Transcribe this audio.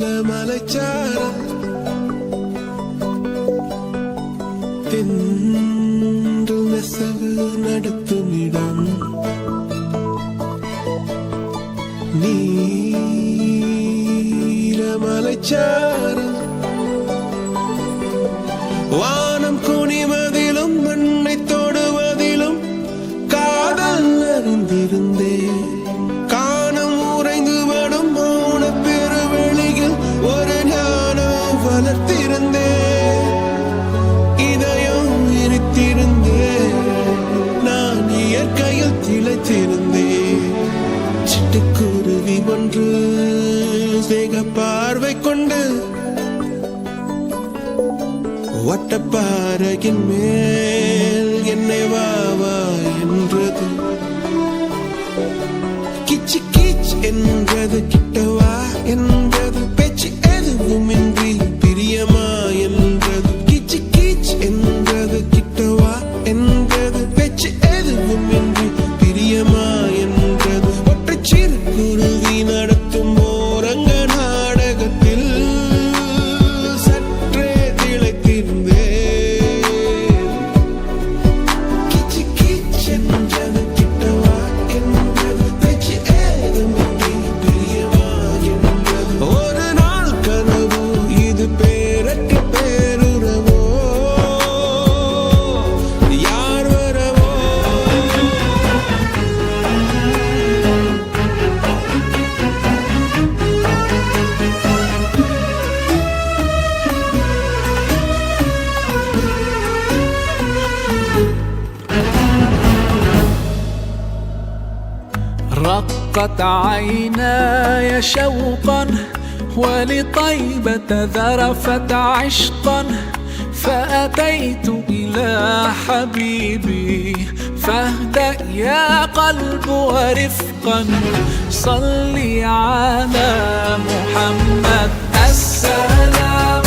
நீலமலைச்சாரல் தென்றல் நெசவு நடத்துமிடம் நீலமலைச்சாரல் வானம் குனிவதிலும் மண்ணை தொடுவதிலும் காதல் அறிந்திருந்தே காணம் உறைந்து வடும் மௌன பெருவெளியில் ஒரு ஞானம் வளர்த்திருந்தே இதயம் இருத்திருந்தே நான் இயற்கையில் திளைத்திருந்தே சிட்டுக்குருவி ஒன்று சேக பார்வை கொண்டு வட்டப்பாறையின் மேல் என்னை வாவா என்றது கிச்சு கிச் என்றது கிட்டவா என்றது பேச்சு எதுவுமின்றி பிரியமா என்றது கிச்சு கிச் என்றது கிட்டவா என்றது பேச்சு எதுவுமின்றி பிரியமா என்றது ஒற்றை சிறு குருவி நடத்தும் ஓரங்க நாடகத்தில் சற்றே திளைத்திருந்தே கிச்சு கிச் என்றது கிட்டவா என்றது பேச்சு ஏதுமின்றி பிரியமா என்றது ஒரு நாள் கனவு இது பேரற்ற பேருறவோ யார் வரவோ رقت عيناي شوقا ولطيبة ذرفت عشقا فأتيت إلى حبيبي فاهدأ يا قلب ورفقا صلي على محمد السلام